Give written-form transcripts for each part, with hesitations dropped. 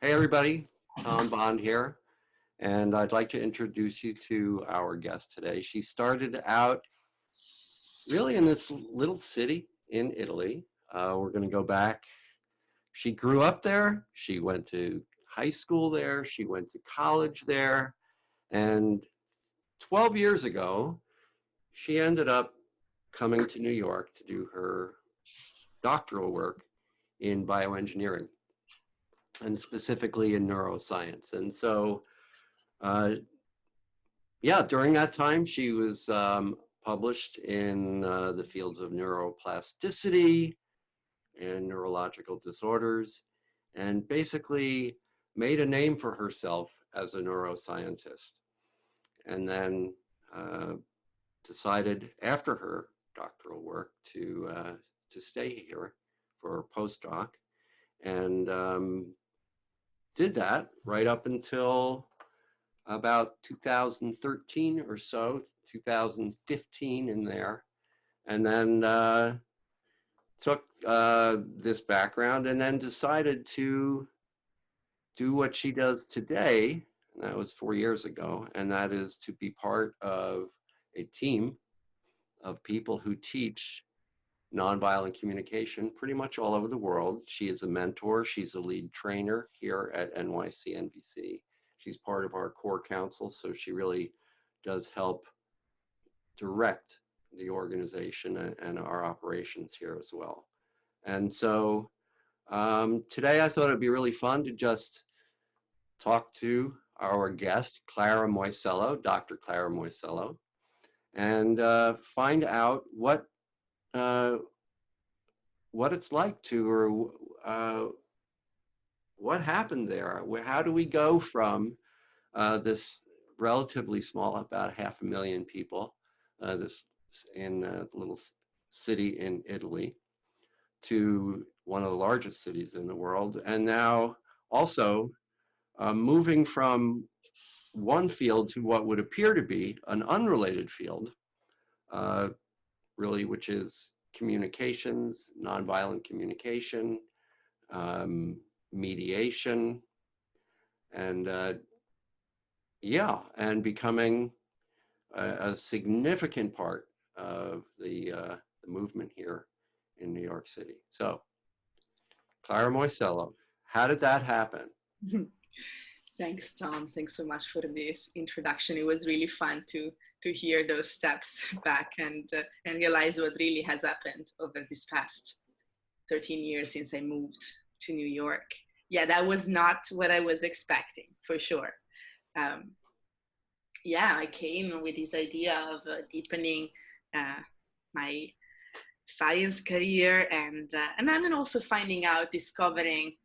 Hey everybody, Tom Bond here, and I'd like to introduce you to our guest today. She started out really in this little city in Italy. We're going to go back. She grew up there, she went to high school there, she went to college there, and 12 years ago, she ended up coming to New York to do her doctoral work in bioengineering and specifically in neuroscience. And so uh, yeah, during that time, she was published in the fields of neuroplasticity and neurological disorders, and basically made a name for herself as a neuroscientist. And then uh, decided after her doctoral work to stay here for a postdoc, and did that right up until about 2013 or so, 2015 in there, and then took this background and then decided to do what she does today. And that was 4 years ago, and that is to be part of a team of people who teach nonviolent communication pretty much all over the world. She is a mentor. She's a lead trainer here at NYC NVC. She's part of our core council, so she really does help direct the organization and our operations here as well. And so today I thought it'd be really fun to just talk to our guest, Clara Moisello, Dr. Clara Moisello, and find out uh, what it's like to, or what happened there. How do we go from this relatively small, about 500,000 people, this in a little city in Italy, to one of the largest cities in the world, and now also moving from one field to what would appear to be an unrelated field, uh, really, which is communications, nonviolent communication, um, mediation, and yeah, and becoming a significant part of the movement here in New York City. So, Clara Moisello, how did that happen? Thanks, Tom. Thanks so much for this introduction. It was really fun to hear those steps back and realize what really has happened over this past 13 years since I moved to New York. Yeah, that was not what I was expecting, for sure. Um, yeah, I came with this idea of deepening my science career and then also finding out, discovering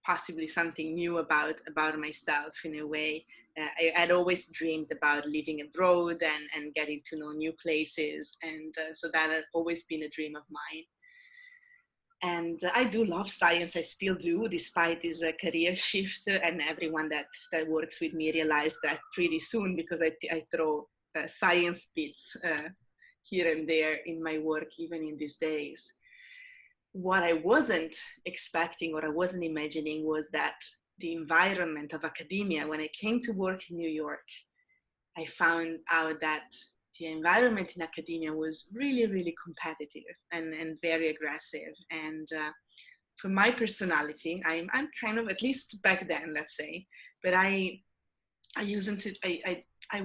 possibly something new about myself in a way. I'd always dreamed about living abroad and getting to know new places, and so that had always been a dream of mine. And I do love science. I still do, despite this career shift. And everyone that works with me realized that pretty soon, because I throw science bits here and there in my work, even in these days. What I wasn't expecting or I wasn't imagining was that the environment of academia, when I came to work in New York, I found out that the environment in academia was really, really competitive and very aggressive. And for my personality, I'm kind of, at least back then, let's say, but I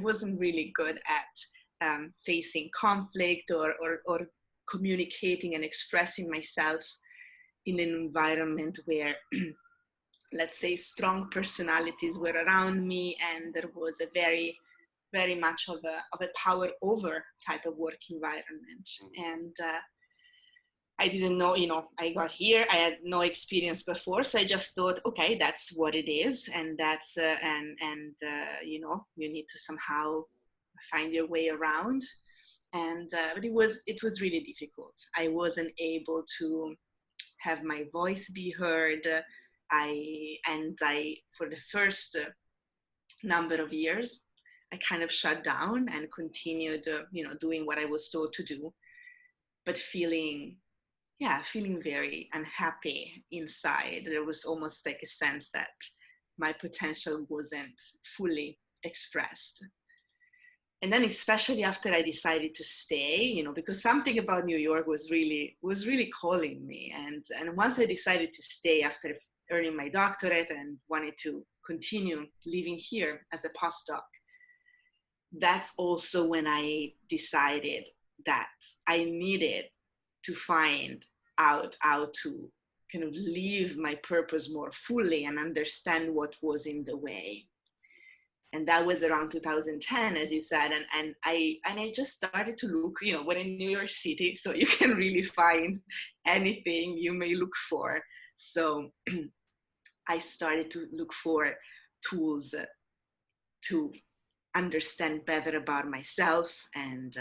wasn't really good at facing conflict or communicating and expressing myself in an environment where let's say strong personalities were around me, and there was a very much of a power over type of work environment. And I didn't know, I got here, I had no experience before, so I just thought, okay, that's what it is, and that's you need to somehow find your way around. And but it was really difficult. I wasn't able to have my voice be heard. I for the first number of years, I kind of shut down and continued, doing what I was told to do, but feeling yeah, feeling very unhappy inside. There was almost like a sense that my potential wasn't fully expressed. And then especially after I decided to stay, because something about New York was really calling me. And once I decided to stay after earning my doctorate and wanted to continue living here as a postdoc, that's also when I decided that I needed to find out how to kind of live my purpose more fully and understand what was in the way. And that was around 2010, as you said, and I just started to look. We're in New York City, so you can really find anything you may look for. So I started to look for tools to understand better about myself, and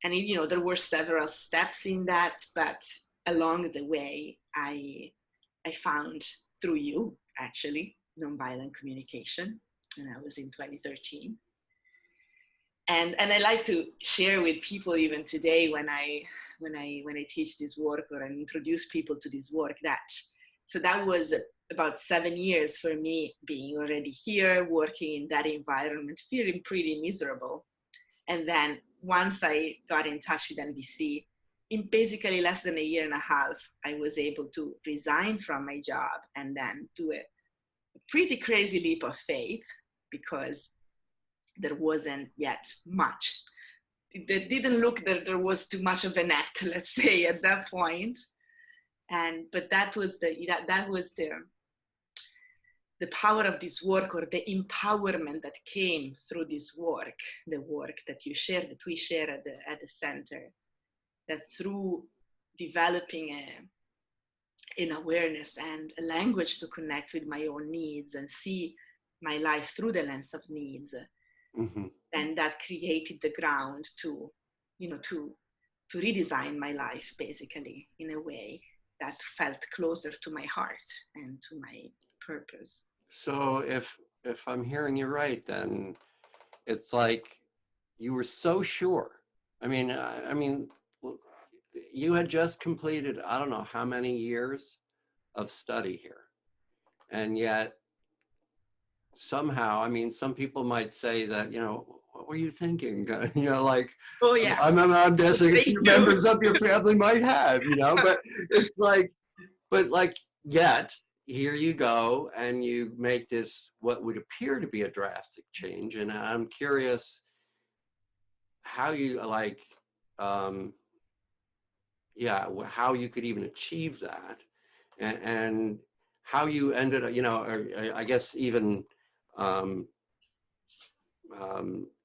there were several steps in that, but along the way I found, through you actually, nonviolent communication, and that was in 2013. And I like to share with people even today when I teach this work or I introduce people to this work, that was about 7 years for me being already here, working in that environment, feeling pretty miserable. And then once I got in touch with NBC, in basically less than a year and a half, I was able to resign from my job and then do a pretty crazy leap of faith, because there wasn't yet much. It didn't look that there was too much of a net, let's say, at that point. But that was the power of this work, or the empowerment that came through this work, the work that you share, that we share at the center, that through developing an awareness and a language to connect with my own needs and see my life through the lens of needs, Mm-hmm. and that created the ground to redesign my life, basically, in a way that felt closer to my heart and to my purpose. So if I'm hearing you right, then it's like you were so sure. I mean, look, you had just completed, I don't know how many years of study here, and yet somehow, I mean, some people might say that, what were you thinking? Like, Oh yeah. I'm guessing a Thank few you. members of your family might have, but it's like, but like, yet here you go and you make this what would appear to be a drastic change. And I'm curious how you like, um, yeah, how you could even achieve that, and how you ended up, or I guess um,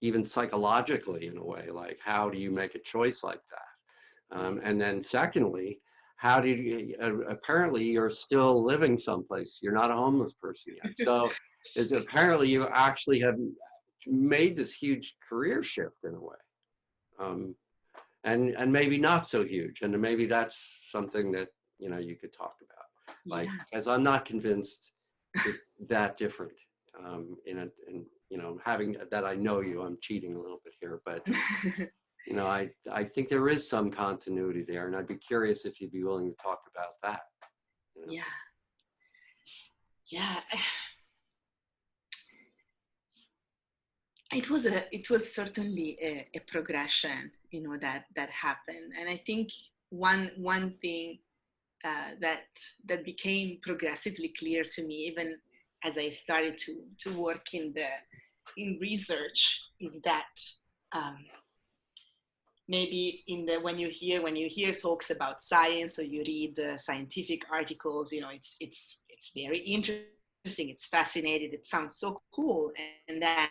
even psychologically in a way, like how do you make a choice like that? And then secondly, how did you, apparently you're still living someplace. You're not a homeless person yet. So it's apparently you actually have made this huge career shift in a way. Um, and maybe not so huge. And maybe that's something that, you could talk about. Like, Yeah. as I'm not convinced it's that different. Having that, I know you, I'm cheating a little bit here, but I think there is some continuity there, and I'd be curious if you'd be willing to talk about that. Yeah. Yeah. It was certainly a progression, that happened. And I think one thing that became progressively clear to me, even as I started to work in research, is that um, maybe when you hear talks about science, or you read scientific articles, it's very interesting, it's fascinating, it sounds so cool. And then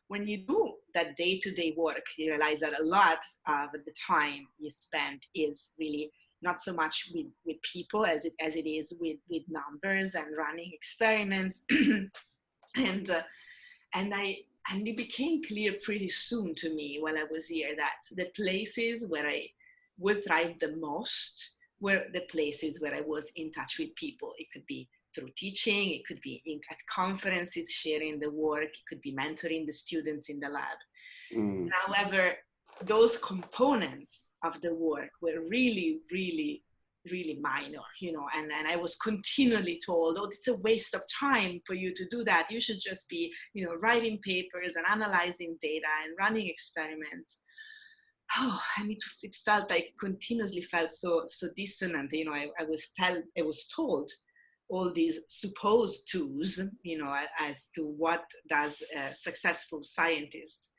when you do that day-to-day work, you realize that a lot of the time you spend is really not so much with people as it is with numbers and running experiments. and uh, and I and it became clear pretty soon to me while I was here that the places where I would thrive the most were the places where I was in touch with people. It could be through teaching, it could be at conferences, sharing the work, it could be mentoring the students in the lab. Mm. However, those components of the work were really, really, really minor, and then I was continually told, oh, it's a waste of time for you to do that. You should just be, writing papers and analyzing data and running experiments. Oh, and it felt like continuously felt so dissonant. I was told all these supposed twos, as to what does a successful scientist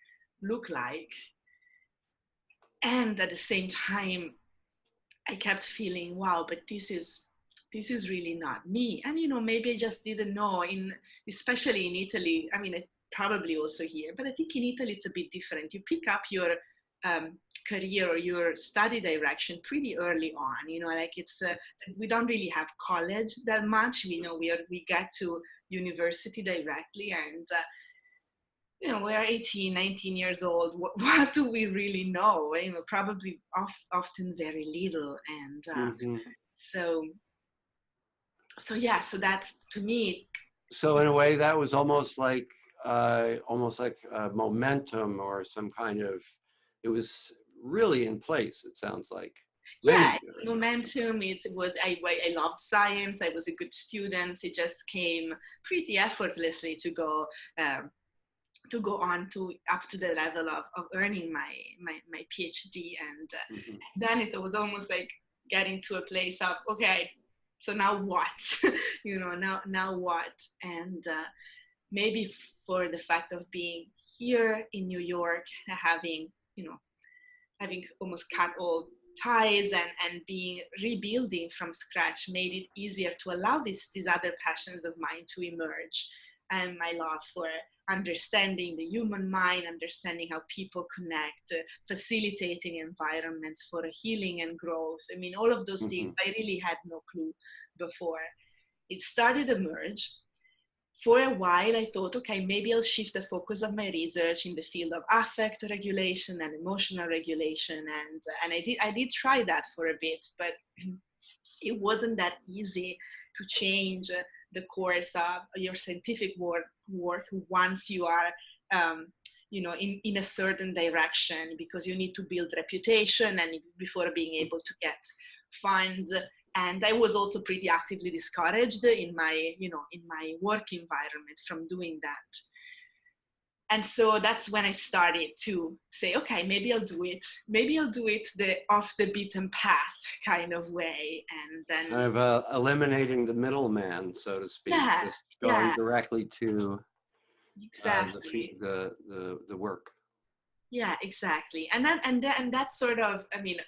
look like. And at the same time, I kept feeling, wow, but this is really not me. And maybe I just didn't know. Especially in Italy, I mean, probably also here, but I think in Italy it's a bit different. You pick up your career or your study direction pretty early on. Like it's we don't really have college that much. We get to university directly, and we're 18, 19 years old. What do we really know? Probably often very little. And Mm-hmm. so yeah, so that's, to me. So in a way, that was almost like momentum or some kind of. It was really in place. It sounds like many Yeah, years. momentum. I loved science. I was a good student. It just came pretty effortlessly to go on to up to the level of earning my PhD. And Mm-hmm. then it was almost like getting to a place of, okay, so now what? Now what? And maybe for the fact of being here in New York, having almost cut all ties and being rebuilding from scratch, made it easier to allow these other passions of mine to emerge. And my love for understanding the human mind, understanding how people connect, facilitating environments for healing and growth. I mean, all of those things I really had no clue before. It started to emerge. For a while, I thought, okay, maybe I'll shift the focus of my research in the field of affect regulation and emotional regulation, and I did try that for a bit, but it wasn't that easy to change the course of your scientific work once you are in a certain direction, because you need to build reputation and before being able to get funds. And I was also pretty actively discouraged in my work environment from doing that. And so that's when I started to say, okay, maybe I'll do it the off the beaten path kind of way. And then Kind of eliminating the middleman, so to speak, just going directly to exactly the work. Yeah, exactly. And that's sort of, I mean,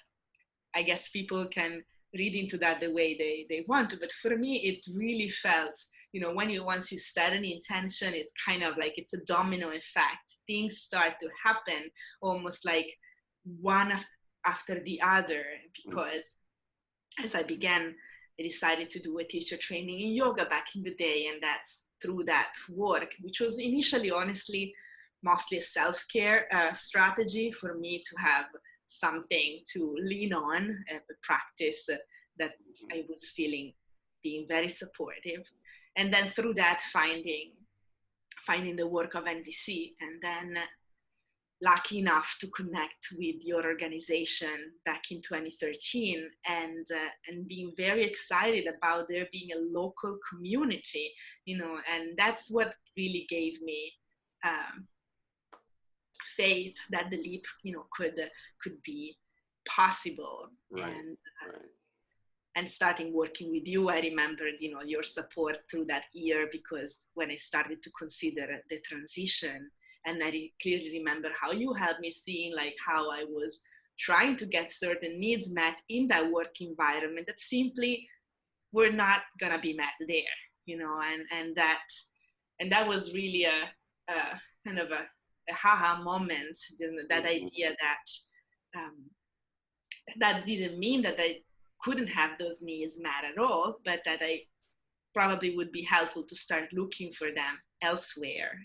I guess people can read into that the way they want to, but for me it really felt, once you set an intention, it's kind of like it's a domino effect. Things start to happen almost like one after the other, because as I decided to do a teacher training in yoga back in the day, and that's through that work, which was initially honestly mostly a self-care strategy for me to have something to lean on, a practice that I was feeling being very supportive. And then through that, finding the work of NVC, and then lucky enough to connect with your organization back in 2013, and being very excited about there being a local community, and that's what really gave me faith that the leap, could be possible. Right. And starting working with you, I remembered, your support through that year, because when I started to consider the transition, and I clearly remember how you helped me seeing like how I was trying to get certain needs met in that work environment that simply were not gonna be met there, and that was really a kind of a haha moment, that idea that that didn't mean that I couldn't have those needs met at all, but that I probably would be helpful to start looking for them elsewhere.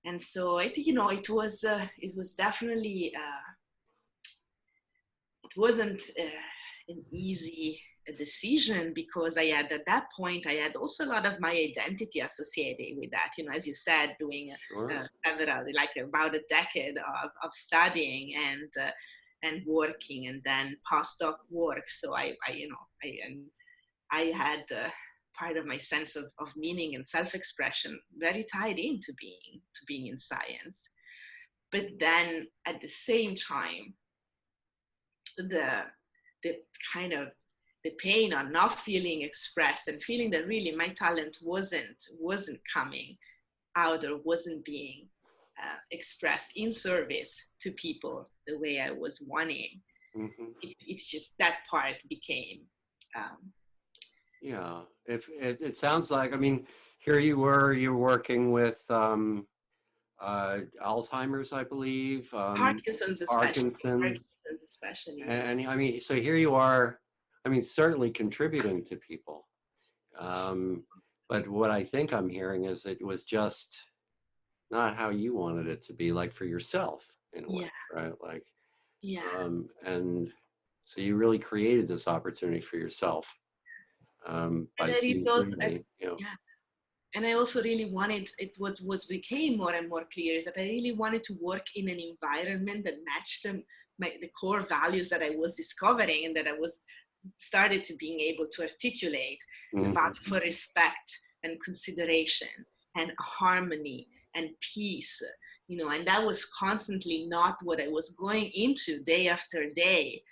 And so I think, it was definitely, it wasn't an easy a decision, because I had, at that point, I had also a lot of my identity associated with that. You know, as you said, doing Sure. several, like about a decade of studying and working, and then postdoc work. So you know, I had part of my sense of meaning and self-expression very tied into being in science. But then at the same time, the the kind of the pain on not feeling expressed and feeling that really my talent wasn't coming out, or wasn't being expressed in service to people the way I was wanting. Hmm. It's just that part became um, Yeah. If it sounds like, I mean, here you were, you're working with Alzheimer's, I believe, Parkinson's, Parkinson's, especially, yeah. and I mean, so here you are, I mean, certainly contributing to people. Um, but what I think I'm hearing is it was just not how you wanted it to be, like for yourself in a way, Yeah, right? Like, yeah. and so you really created this opportunity for yourself And by I really seeing also, clearly, you know. yeah. And I also really wanted, it was became more and more clear, is that I really wanted to work in an environment that matched the core values that I was discovering, and that I was started to being able to articulate: the Mhm. value for respect and consideration and harmony and peace, you know. And that was constantly not what I was going into day after day.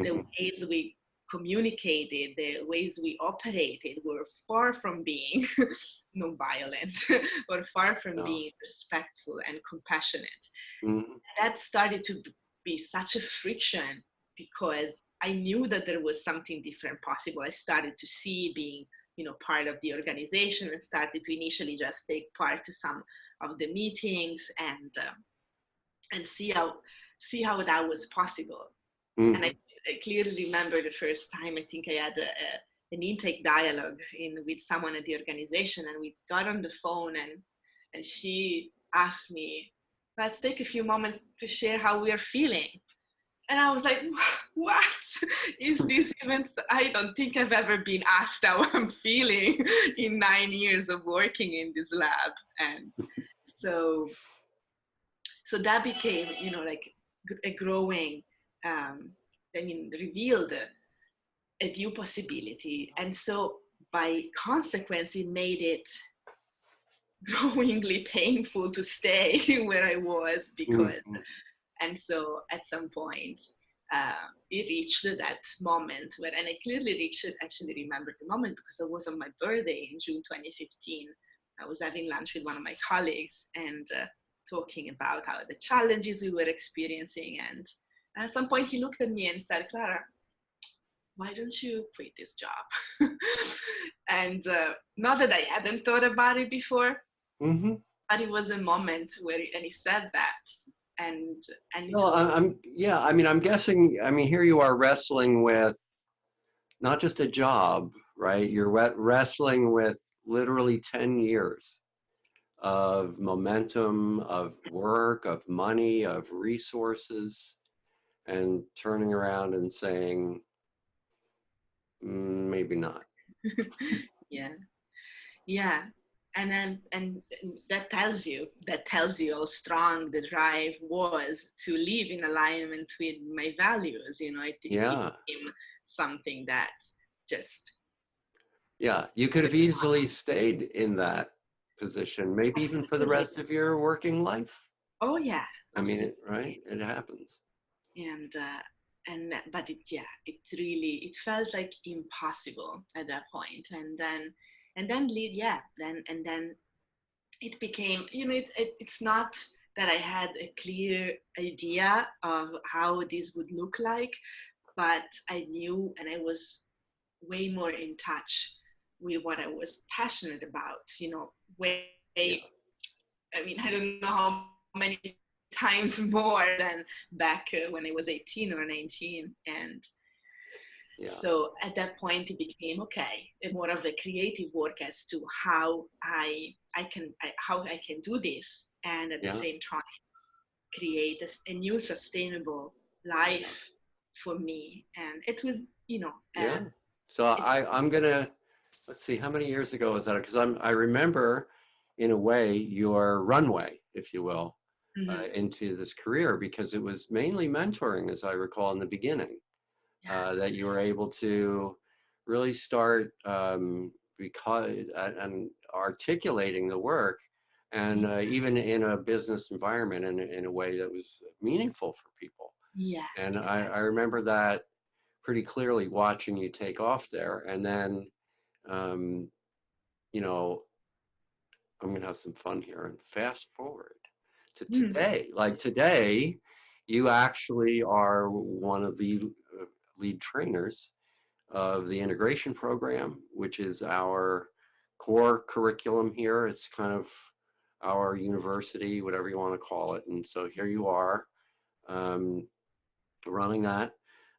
The Mhm. ways we communicated, the ways we operated were far from being nonviolent or far from No. being respectful and compassionate. Mhm. That started to be such a friction, because I knew that there was something different possible. I started to see, being, you know, part of the organization, and started to initially just take part to some of the meetings, and see how that was possible. And Mhm. I clearly remember the first time I think I had an intake dialogue with someone at the organization, and we got on the phone, and she asked me, let's take a few moments to share how we are feeling. And I was like, what is this even? I don't think I've ever been asked how I'm feeling in 9 years of working in this lab. And so so that became, you know, like a growing, um, revealed a new possibility. And so by consequence, it made it growingly painful to stay where I was, because, Mhm. and so at some point, it reached that moment where, and I clearly actually remember the moment, because it was on my birthday in June 2015. I was having lunch with one of my colleagues, and talking about how the challenges we were experiencing. And at some point he looked at me and said, Clara, why don't you quit this job? And not that I hadn't thought about it before, Mhm. but it was a moment where, and he said that, and it Well, was, yeah, I mean, I'm guessing, I mean, here you are wrestling with not just a job, right? You're wrestling with literally 10 years of momentum, of work, of money, of resources, and turning around and saying, maybe not. yeah, yeah. And then, and that tells you how strong the drive was to live in alignment with my values. You know, it Yeah, became something that just, yeah. You could have easily stayed in that position, maybe even for the absolutely. rest of your working life. Oh yeah, I mean, right? absolutely. It happens. And but it really, it felt like impossible at that point. And then yeah, then it became, you know, it's not that I had a clear idea of how this would look like, but I knew, and I was way more in touch with what I was passionate about, you know, way, Yeah, I mean, I don't know how many times more than back when I was 18 or 19. And yeah, so at that point, it became okay, more of a creative work as to how how I can do this, and at the yeah, same time create a new sustainable life for me. And it was, you know, yeah. So It's I'm gonna, let's see, how many years ago was that? Because I remember, in a way, your runway, if you will, mhm. into this career, because it was mainly mentoring, as I recall, in the beginning, Yeah, that you were able to really start, because and articulating the work, and even in a business environment, in a way that was meaningful for people. yeah, And I exactly. remember that pretty clearly, watching you take off there. And then, um, you know, I'm going to have some fun here and fast forward to Mm, today. Like today, you actually are one of the lead trainers of the integration program, which is our core curriculum here. It's kind of our university, whatever you want to call it. And so here you are, um, running that,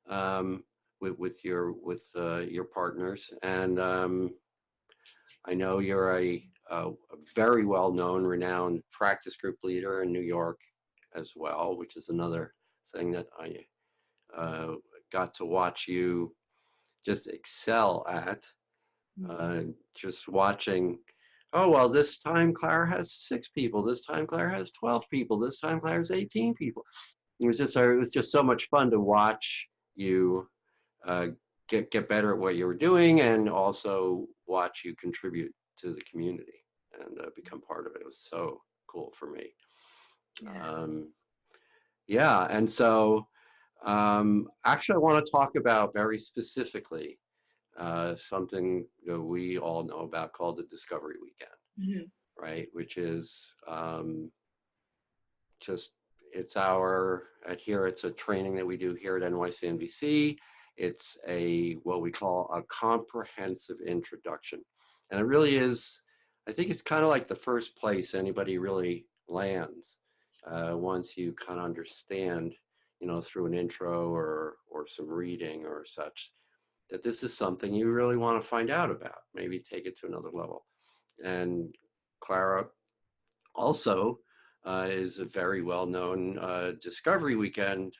um, with your partners. And I know you're a very well known, renowned practice group leader in New York as well, which is another thing that I uh, got to watch you just excel at. mm, Uh, just watching, oh, well, this time Clara has 6 people. This time Clara has 12 people. This time Clara has 18 people. It was just so much fun to watch you uh, get better at what you were doing, and also watch you contribute to the community and become part of it. It was so cool for me. yeah. Um, yeah, and so actually, I want to talk about very specifically something that we all know about called the Discovery Weekend, Mhm, right? Which is just it's our at here it's a training that we do here at NYCNVC. It's a what we call a comprehensive introduction, and it really is. I think it's kind of like the first place anybody really lands once you kind of understand, through an intro or some reading or such, that this is something you really want to find out about. Maybe take it to another level. And Clara also is a very well-known Discovery Weekend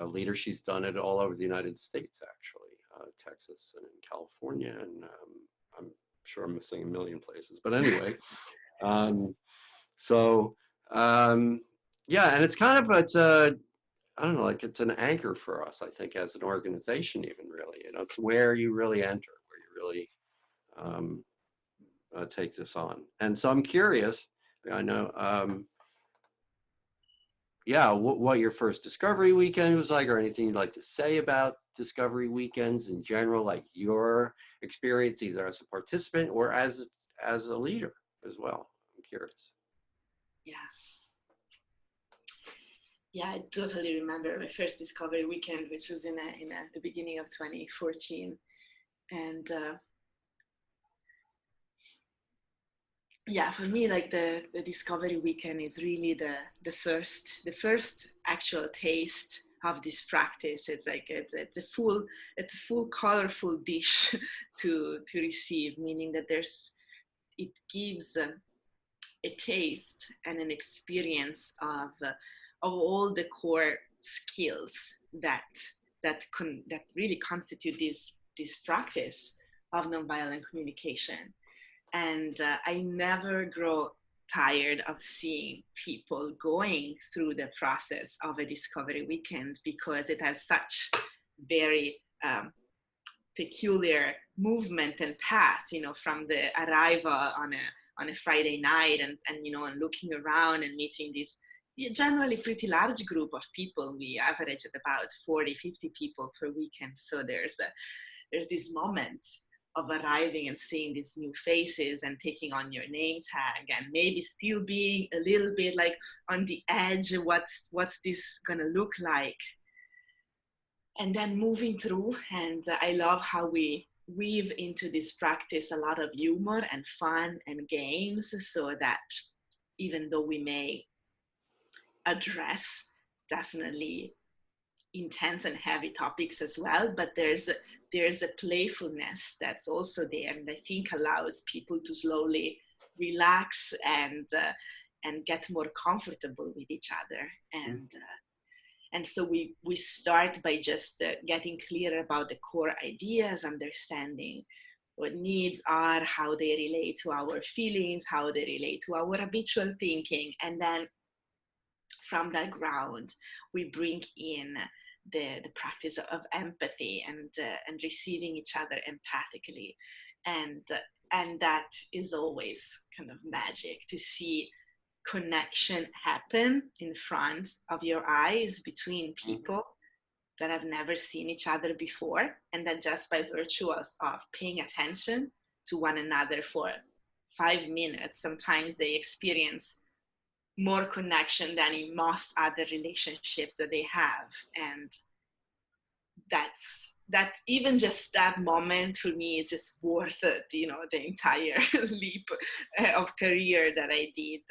leader. She's done it all over the United States, actually, Texas and in California, and I'm sure I'm missing a million places. But anyway, um, so um, yeah, and it's kind of it's a I don't know, like it's an anchor for us, I think, as an organization, even really. It's where you really enter, where you really um, take this on. And so I'm curious. I know. Yeah, what your first Discovery Weekend was like, or anything you'd like to say about Discovery Weekends in general, like your experience either as a participant or as a leader as well. I'm curious. yeah, yeah. I totally remember my first Discovery Weekend, which was in the beginning of 2014, and yeah, for me, like the Discovery Weekend is really the first actual taste of this practice. It's like it's a full colorful dish to receive, meaning that it gives a taste and an experience of all the core skills that really constitute this practice of nonviolent communication. And I never grow tired of seeing people going through the process of a Discovery Weekend, because it has such very peculiar movement and path, from the arrival on a Friday night, and looking around and meeting this generally pretty large group of people. We average at about 40-50 people per weekend. So there's this moment of arriving and seeing these new faces and taking on your name tag, and maybe still being a little bit like on the edge, what's this gonna look like, and then moving through. And I love how we weave into this practice a lot of humor and fun and games, so that even though we may address definitely intense and heavy topics as well, but there's a playfulness that's also there, and I think allows people to slowly relax and get more comfortable with each other. And so we start by just getting clear about the core ideas, understanding what needs are, how they relate to our feelings, how they relate to our habitual thinking. And then from that ground, we bring in the practice of empathy and receiving each other empathically. And, and that is always kind of magic to see connection happen in front of your eyes between people that have never seen each other before, and that just by virtue of paying attention to one another for 5 minutes, sometimes they experience more connection than in most other relationships that they have. And that even just that moment for me is just worth it, the entire leap of career that I did,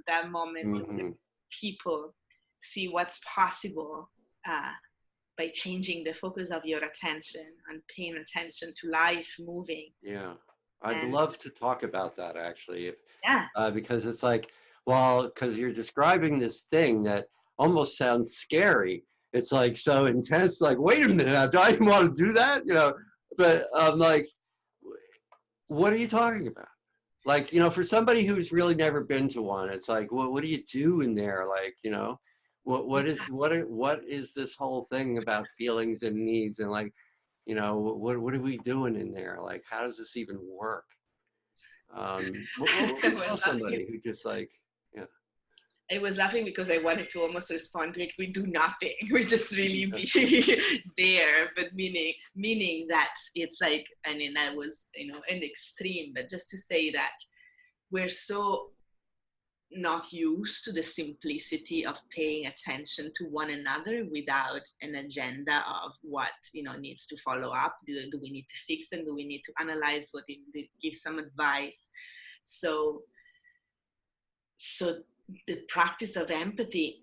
that moment where people see what's possible by changing the focus of your attention and paying attention to life moving. Yeah, I'd love to talk about that actually, Yeah. because it's like, well, because you're describing this thing that almost sounds scary. It's like so intense. Like, wait a minute, do I even want to do that? But I'm like, what are you talking about? Like, for somebody who's really never been to one, it's like, well, what do you do in there? Like, what is this whole thing about feelings and needs and like, what are we doing in there? Like, how does this even work? What would you tell somebody who just like, yeah. I was laughing because I wanted to almost respond like we do nothing. We just really be there, but meaning that it's like, I mean, that was, an extreme, but just to say that we're so not used to the simplicity of paying attention to one another without an agenda of what needs to follow up. Do we need to fix them? Do we need to analyze what give some advice? So the practice of empathy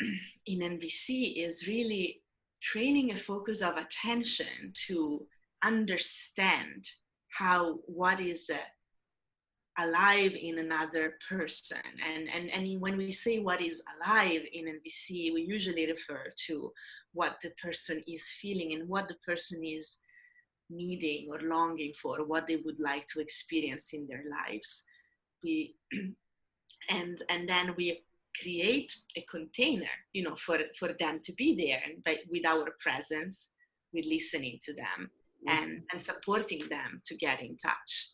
in NVC is really training a focus of attention to understand what is alive in another person. And when we say what is alive in NVC, we usually refer to what the person is feeling and what the person is needing or longing for, what they would like to experience in their lives. And then we create a container, for them to be there, and with our presence, with listening to them and supporting them to get in touch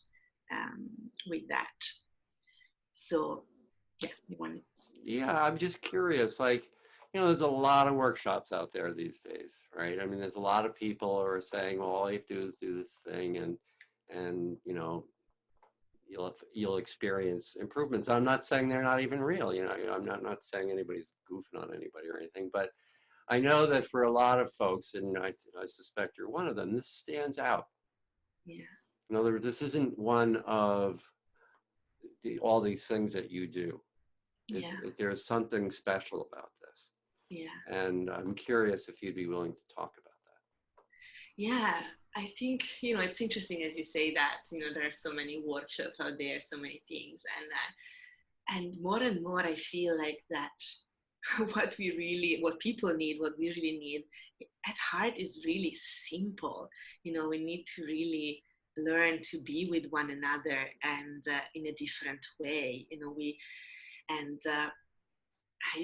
with that. So, yeah, you want to? Yeah, I'm just curious. Like, there's a lot of workshops out there these days, right? I mean, there's a lot of people who are saying, well, all you have to do is do this thing, and you'll experience improvements. I'm not saying they're not even real. I'm not saying anybody's goofing on anybody or anything, but I know that for a lot of folks, and I suspect you're one of them, this stands out. Yeah. In other words, this isn't one of all these things that you do. There's something special about this. Yeah. And I'm curious if you'd be willing to talk about that. Yeah, I think, it's interesting as you say that, there are so many workshops out there, so many things. And more I feel like that what people need, what we really need at heart is really simple. We need to really learn to be with one another and in a different way. I'm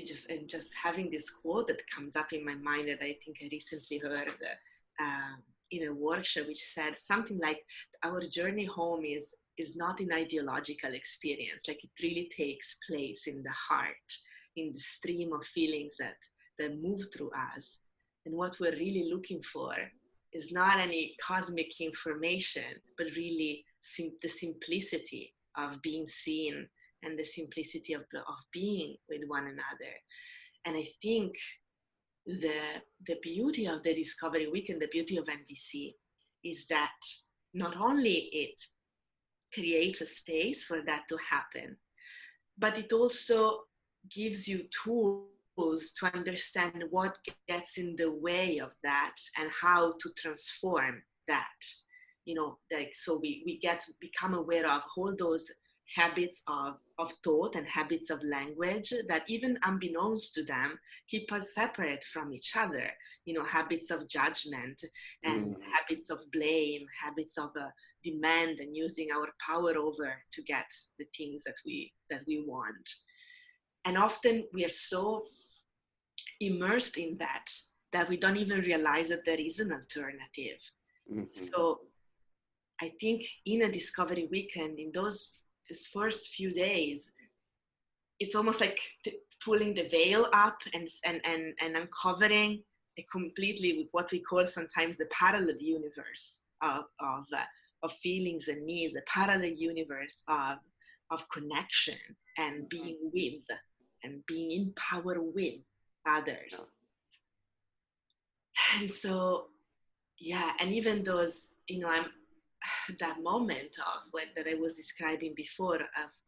just having this quote that comes up in my mind that I think I recently heard in a workshop, which said something like, our journey home is not an ideological experience. Like, it really takes place in the heart, in the stream of feelings that move through us. And what we're really looking for is not any cosmic information, but really the simplicity of being seen and the simplicity of being with one another. And I think the beauty of the Discovery Week and the beauty of NVC is that not only it creates a space for that to happen, but it also gives you tools to understand what gets in the way of that and how to transform that. So we become aware of all those habits of thought and habits of language that even unbeknownst to them keep us separate from each other. Habits of judgment and Mm-hmm. habits of blame, habits of demand and using our power over to get the things that we want. And often we are so immersed in that we don't even realize that there is an alternative. Mm-hmm. So I think in a discovery weekend, in those first few days, it's almost like pulling the veil up and uncovering a completely with what we call sometimes the parallel universe of feelings and needs, a parallel universe of connection and being with and being in power with Yeah. others. And so, yeah, and even those, I'm that moment that I was describing before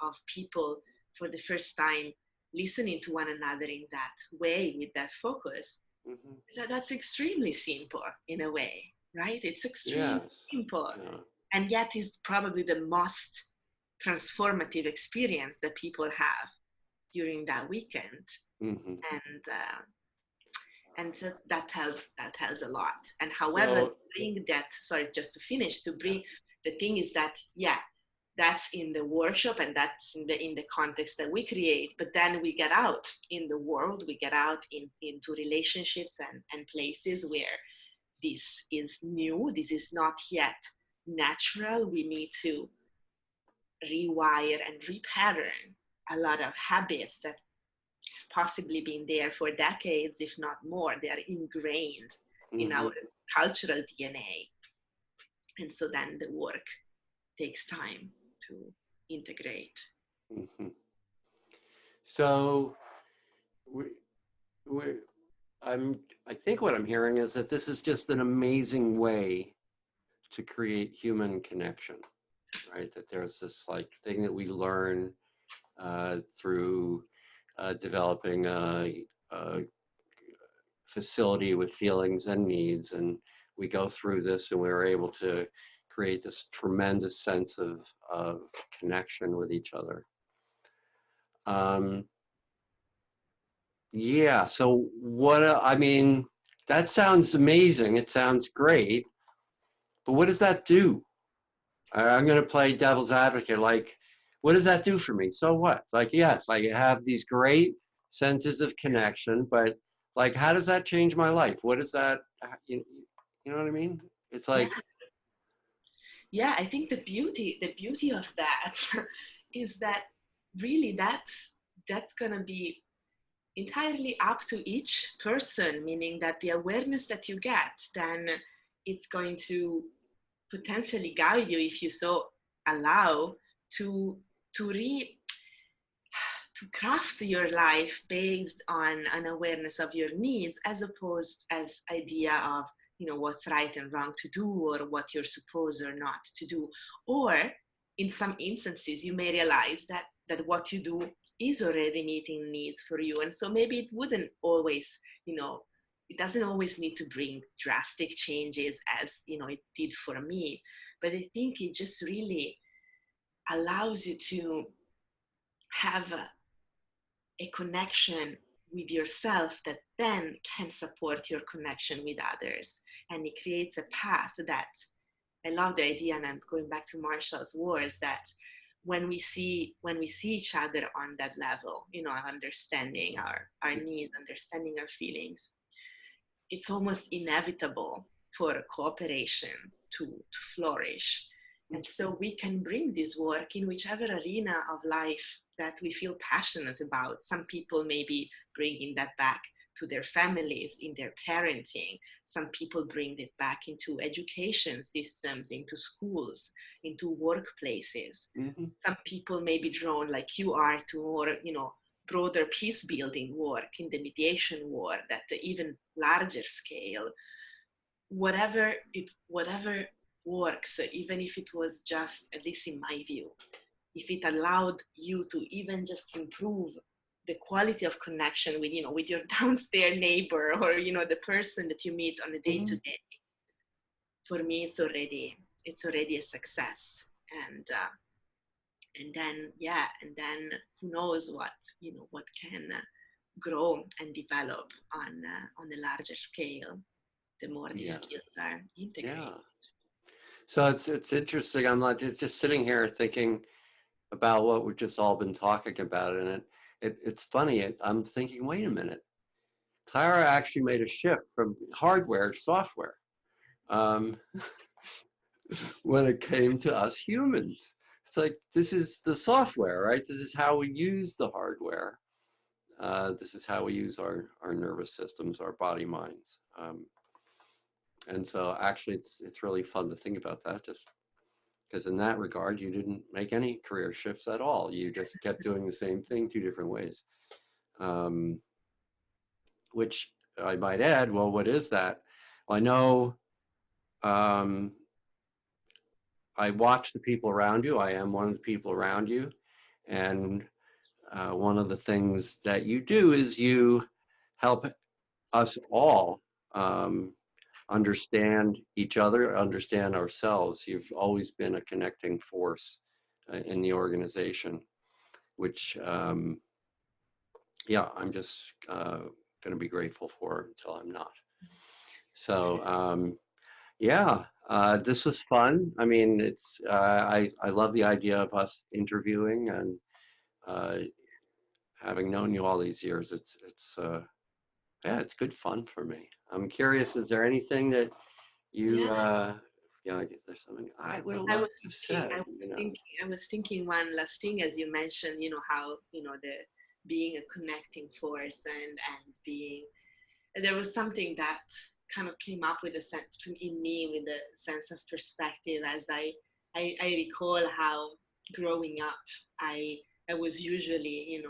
of people for the first time listening to one another in that way with that focus. Mm-hmm. That's extremely simple in a way, right? It's extremely Yes. simple, Yeah. and yet is probably the most transformative experience that people have during that weekend. Mm-hmm. And so that tells a lot. And however, So, bring that, sorry, just to finish, to bring, the thing is that, yeah, that's in the workshop and that's in the context that we create, but then we get out in the world, we get out into relationships and places where this is new, this is not yet natural. We need to rewire and repattern a lot of habits that possibly been there for decades, if not more. They are ingrained in mm-hmm. our cultural DNA. And so then the work takes time to integrate. Mm-hmm. So, we, we, I think what I'm hearing is that this is just an amazing way to create human connection, right? That there's this like thing that we learn through developing a facility with feelings and needs, and we go through this, and we're able to create this tremendous sense of connection with each other. Um, yeah. So what? I mean, that sounds amazing. It sounds great, but what does that do? I'm going to play devil's advocate. Like, what does that do for me? So what? Like, yes, I have these great senses of connection, but like, how does that change my life? What is that? You know what I mean? It's Yeah, like, yeah. I think the beauty of that is that really that's gonna be entirely up to each person, meaning that the awareness that you get, then it's going to potentially guide you, if you so allow, to to re to craft your life based on an awareness of your needs, as opposed as idea of what's right and wrong to do, or what you're supposed or not to do. Or in some instances you may realize that what you do is already meeting needs for you, and so maybe it wouldn't always, it doesn't always need to bring drastic changes as it did for me. But I think it just really allows you to have a connection with yourself that then can support your connection with others. And it creates a path that, I love the idea, and I'm going back to Marshall's words, that when we see each other on that level, understanding our needs, understanding our feelings, it's almost inevitable for cooperation to flourish. And so we can bring this work in whichever arena of life that we feel passionate about. Some people may be bringing that back to their families, in their parenting. Some people bring it back into education systems, into schools, into workplaces. mhm, Some people may be drawn, like you are, to more, broader peace building work in the mediation work, at the even larger scale. Whatever works, even if it was just, at least in my view, if it allowed you to even just improve the quality of connection with your downstairs neighbor, or the person that you meet on a day to mhm. day, for me it's already a success. And And then, yeah, and then who knows what, what can grow and develop on a larger scale the more these Yeah. skills are integrated. Yeah. So it's interesting. I'm not just sitting here thinking about what we've just all been talking about, and it's funny. I'm thinking, wait a minute. Clara actually made a shift from hardware to software um, when it came to us humans. It's like this is the software, right? This is how we use the hardware. This is how we use our nervous systems, our body minds. And so actually it's really fun to think about that, just because in that regard you didn't make any career shifts at all. You just kept doing the same thing two different ways. Um, which I might add, well, what is that? Well, I know um, I watch the people around you. I am one of the people around you. And one of the things that you do is you help us all um, understand each other, understand ourselves. You've always been a connecting force in the organization, which, yeah, I'm just going to be grateful for until I'm not. So, yeah, this was fun. I mean, I love the idea of us interviewing and uh, having known you all these years. Yeah, it's good fun for me. I'm curious, is there anything that you, Yeah, yeah, like, if there's something I would have I loved was to have thinking, said, I was thinking, I was thinking one last thing as you mentioned, how, the being a connecting force and being, there was something that kind of came up with a sense in me with a sense of perspective as I recall how growing up I I was usually,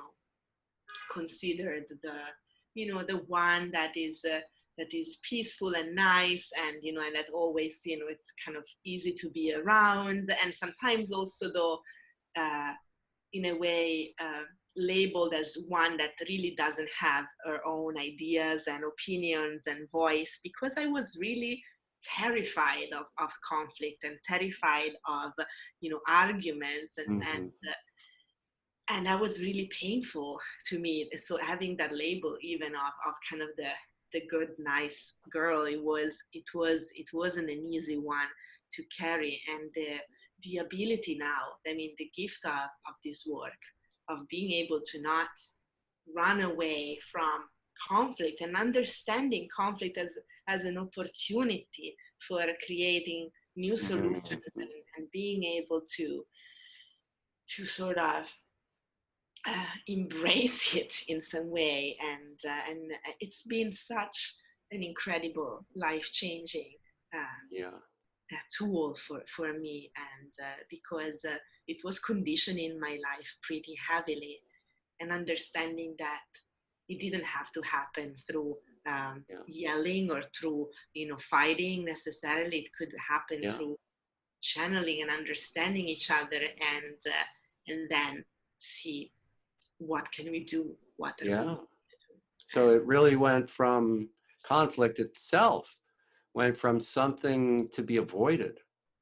considered the one that is peaceful and nice, and and that always, it's kind of easy to be around, and sometimes also though in a way labeled as one that really doesn't have her own ideas and opinions and voice, because I was really terrified of conflict and terrified of arguments, hmm and that was really painful to me. So having that label even of kind of the good nice girl, it wasn't an easy one to carry. And the ability now, I mean, the gift of this work, of being able to not run away from conflict and understanding conflict as an opportunity for creating new solutions, hmm and being able to sort of embrace it in some way, and it's been such an incredible life-changing yeah, tool for me, and because it was conditioning my life pretty heavily, and understanding that it didn't have to happen through yeah, yelling or through fighting necessarily. It could happen yeah, through channeling and understanding each other, and then see what can we do, what are we yeah. able to do. So it really went from conflict itself, went from something to be avoided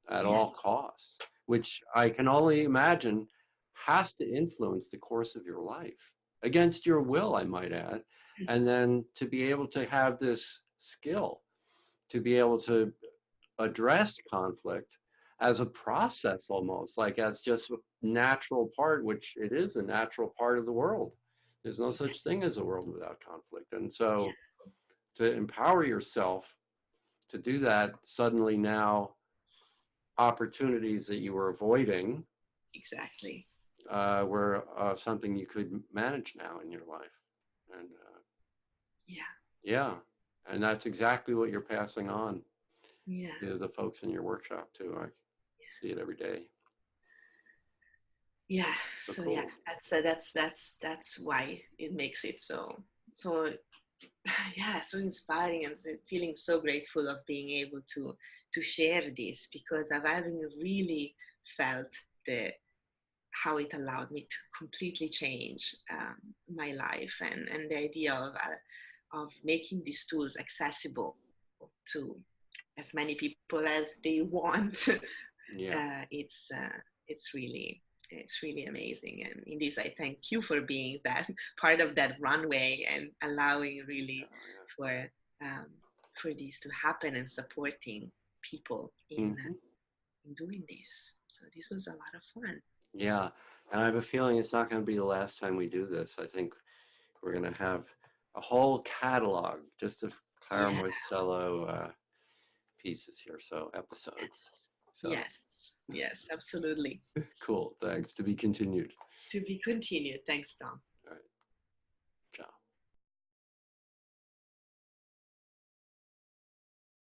at Yeah, all costs, which I can only imagine has to influence the course of your life against your will, I might add. And then to be able to have this skill, to be able to address conflict as a process almost, like as just a natural part, which it is a natural part of the world. There's no yeah, such thing as a world without conflict. And yeah, so to empower yourself to do that, suddenly now opportunities that you were avoiding exactly. were something you could manage now in your life. And Yeah, yeah, and that's exactly what you're passing on yeah, to the folks in your workshop too. I see it every day. yeah. So So yeah, cool. that's why it makes it so yeah, so inspiring, and feeling so grateful of being able to share this, because I've having really felt the how it allowed me to completely change my life, and the idea of making these tools accessible to as many people as they want. Yeah. It's really It's really amazing. And in this, I thank you for being that part of that runway and allowing really for um, for this to happen and supporting people Hmm. in doing this. So this was a lot of fun. Yeah, and I have a feeling it's not going to be the last time we do this. I think we're going to have a whole catalog just of Clara Yeah. Moisello pieces here, so episodes. Yes. So Yes. Yes. Absolutely. cool. Thanks. To be continued. To be continued. Thanks, Tom. All right. Ciao.